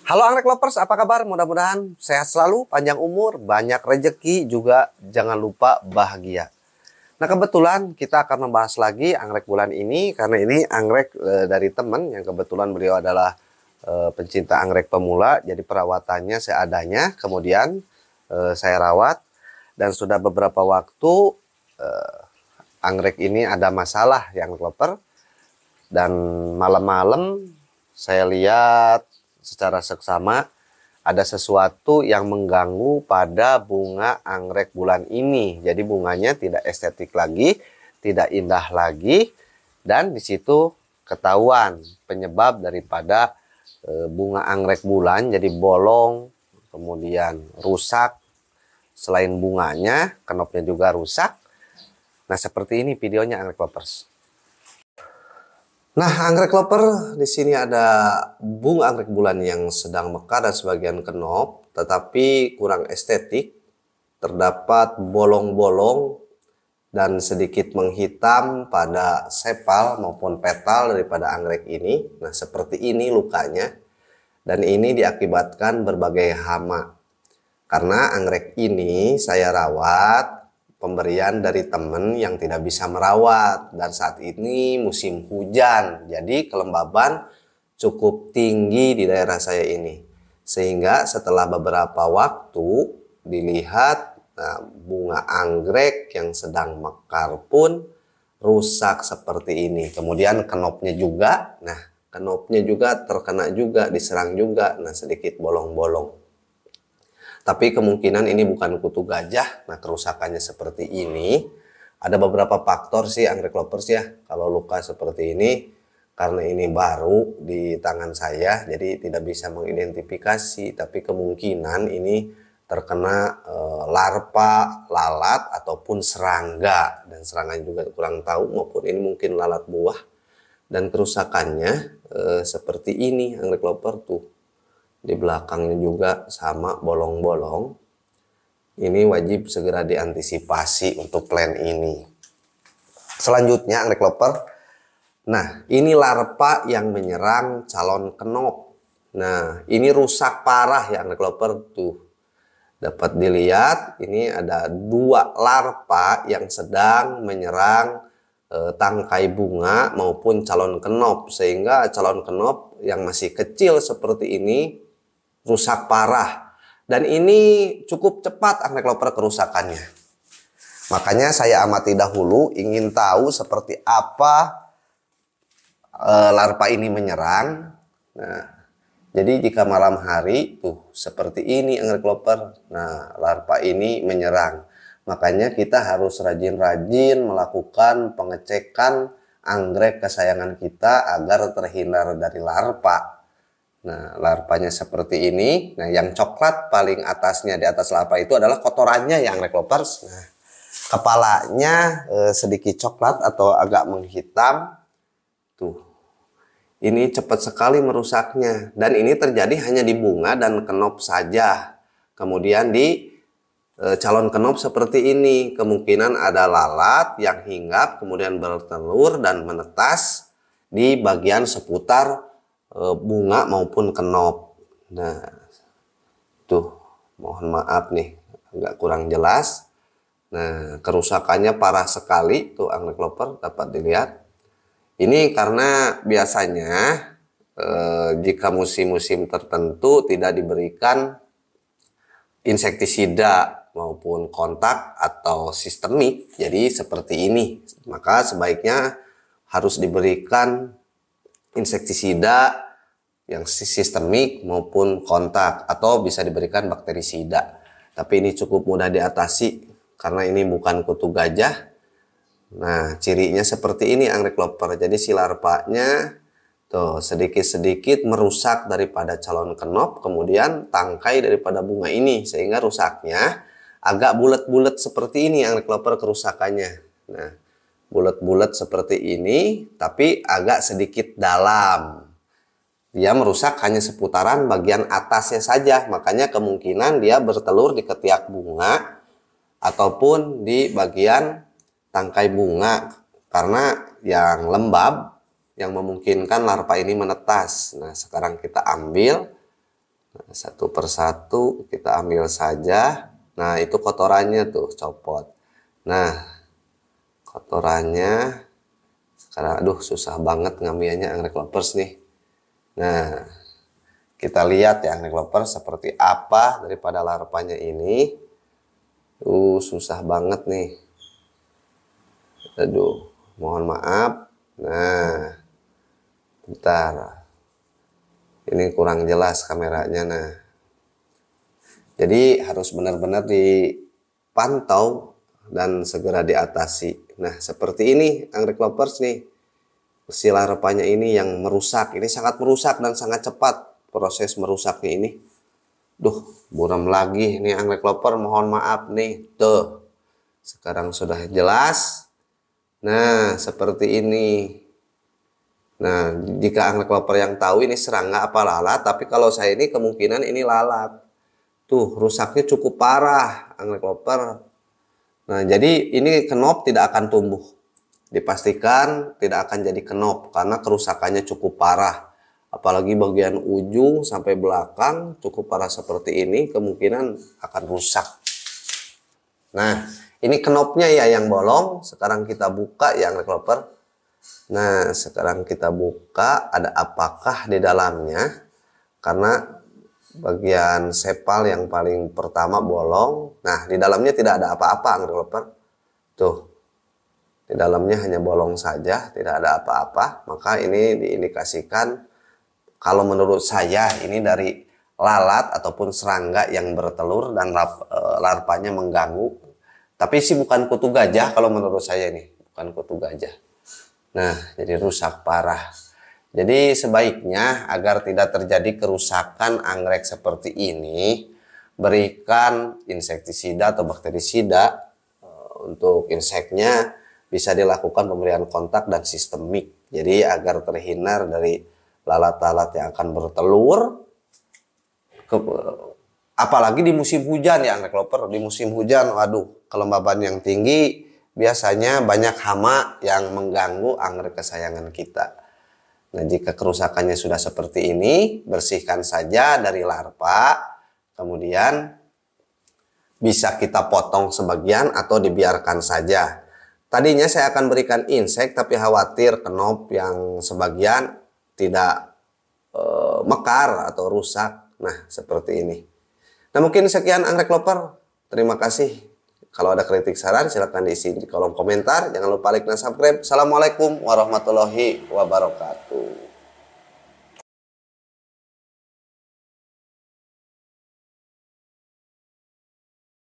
Halo anggrek lovers, apa kabar? Mudah-mudahan sehat selalu, panjang umur, banyak rejeki, juga jangan lupa bahagia. Nah kebetulan kita akan membahas lagi anggrek bulan ini, karena ini anggrek dari teman yang kebetulan beliau adalah pencinta anggrek pemula, jadi perawatannya seadanya, kemudian saya rawat, dan sudah beberapa waktu anggrek ini ada masalah yang lover, dan malam-malam saya lihat secara seksama ada sesuatu yang mengganggu pada bunga anggrek bulan ini. Jadi bunganya tidak estetik lagi, tidak indah lagi, dan di situ ketahuan penyebab daripada bunga anggrek bulan jadi bolong, kemudian rusak. Selain bunganya, kenopnya juga rusak. Nah seperti ini videonya anggrek lovers. Nah, anggrek lover, di sini ada bunga anggrek bulan yang sedang mekar dan sebagian kenop, tetapi kurang estetik. Terdapat bolong-bolong dan sedikit menghitam pada sepal maupun petal daripada anggrek ini. Nah, seperti ini lukanya. Dan ini diakibatkan berbagai hama. Karena anggrek ini saya rawat pemberian dari teman yang tidak bisa merawat, dan saat ini musim hujan, jadi kelembaban cukup tinggi di daerah saya ini, sehingga setelah beberapa waktu dilihat, nah, bunga anggrek yang sedang mekar pun rusak seperti ini. Kemudian kenopnya juga, nah kenopnya juga terkena juga, diserang juga, nah sedikit bolong-bolong. Tapi kemungkinan ini bukan kutu gajah. Nah kerusakannya seperti ini. Ada beberapa faktor sih anggrek lovers ya. Kalau luka seperti ini. Karena ini baru di tangan saya. Jadi tidak bisa mengidentifikasi. Tapi kemungkinan ini terkena larva, lalat, ataupun serangga. Dan serangga juga kurang tahu. Maupun ini mungkin lalat buah. Dan kerusakannya seperti ini anggrek lovers tuh. Di belakangnya juga sama bolong-bolong. Ini wajib segera diantisipasi untuk plan ini. Selanjutnya anggrek lover. Nah ini larva yang menyerang calon kenop. Nah ini rusak parah ya anggrek lover tuh. Dapat dilihat ini ada dua larva yang sedang menyerang tangkai bunga maupun calon kenop. Sehingga calon kenop yang masih kecil seperti ini rusak parah, dan ini cukup cepat anggrek lover kerusakannya. Makanya saya amati dahulu, ingin tahu seperti apa larva ini menyerang. Nah, jadi jika malam hari tuh seperti ini anggrek lover, nah larva ini menyerang. Makanya kita harus rajin-rajin melakukan pengecekan anggrek kesayangan kita agar terhindar dari larva. Nah, larvanya seperti ini. Nah, yang coklat paling atasnya di atas larva itu adalah kotorannya ya anggrek lovers. Nah, kepalanya sedikit coklat atau agak menghitam. Tuh. Ini cepat sekali merusaknya. Dan ini terjadi hanya di bunga dan kenop saja. Kemudian di calon kenop seperti ini. Kemungkinan ada lalat yang hinggap kemudian bertelur dan menetas di bagian seputar bunga maupun kenop. Nah tuh mohon maaf nih agak kurang jelas. Nah kerusakannya parah sekali tuh anggrek lover, dapat dilihat. Ini karena biasanya jika musim-musim tertentu tidak diberikan insektisida maupun kontak atau sistemik, jadi seperti ini, maka sebaiknya harus diberikan insektisida yang sistemik maupun kontak, atau bisa diberikan bakterisida. Tapi ini cukup mudah diatasi karena ini bukan kutu gajah. Nah cirinya seperti ini anggrek lover. Jadi si larvanya tuh sedikit-sedikit merusak daripada calon kenop, kemudian tangkai daripada bunga ini, sehingga rusaknya agak bulat-bulat seperti ini anggrek lover kerusakannya. Nah bulat-bulat seperti ini tapi agak sedikit dalam. Dia merusak hanya seputaran bagian atasnya saja, makanya kemungkinan dia bertelur di ketiak bunga ataupun di bagian tangkai bunga, karena yang lembab yang memungkinkan larva ini menetas. Nah, sekarang kita ambil satu persatu, kita ambil saja. Nah, itu kotorannya tuh, copot. Nah, kotorannya sekarang, aduh susah banget ngambilnya anggrek lovers nih. Nah, kita lihat ya anggrek lovers seperti apa daripada larvanya ini. Susah banget nih. Aduh, mohon maaf. Nah, bentar. Ini kurang jelas kameranya. Nah, jadi harus benar-benar dipantau dan segera diatasi. Nah, seperti ini anggrek lovers nih. Si larvanya ini yang merusak. Ini sangat merusak dan sangat cepat proses merusaknya ini. Duh, buram lagi nih anggrek lover, mohon maaf nih. Tuh, sekarang sudah jelas. Nah, seperti ini. Nah, jika anggrek lover yang tahu ini serangga apa lalat, tapi kalau saya ini kemungkinan ini lalat. Tuh, rusaknya cukup parah anggrek lover. Nah, jadi ini kenop tidak akan tumbuh. Dipastikan tidak akan jadi kenop karena kerusakannya cukup parah. Apalagi bagian ujung sampai belakang cukup parah seperti ini, kemungkinan akan rusak. Nah, ini kenopnya ya yang bolong. Sekarang kita buka ya anggrek lover. Nah, sekarang kita buka, ada apakah di dalamnya? Karena bagian sepal yang paling pertama bolong. Nah, di dalamnya tidak ada apa-apa anggrek lover. Tuh, di dalamnya hanya bolong saja, tidak ada apa-apa. Maka ini diindikasikan, kalau menurut saya ini dari lalat ataupun serangga yang bertelur dan larvanya mengganggu. Tapi sih bukan kutu gajah kalau menurut saya ini, bukan kutu gajah. Nah, jadi rusak parah. Jadi sebaiknya agar tidak terjadi kerusakan anggrek seperti ini, berikan insektisida atau bakterisida. Untuk inseknya bisa dilakukan pemberian kontak dan sistemik. Jadi agar terhindar dari lalat-lalat yang akan bertelur. Apalagi di musim hujan ya anggrek lover. Di musim hujan, waduh, kelembaban yang tinggi biasanya banyak hama yang mengganggu anggrek kesayangan kita. Nah, jika kerusakannya sudah seperti ini, bersihkan saja dari larva. Kemudian bisa kita potong sebagian atau dibiarkan saja. Tadinya saya akan berikan insek, tapi khawatir kenop yang sebagian tidak mekar atau rusak. Nah, seperti ini. Nah, mungkin sekian anggrek lover. Terima kasih. Kalau ada kritik saran, silahkan diisi di kolom komentar. Jangan lupa like dan subscribe. Assalamualaikum warahmatullahi wabarakatuh.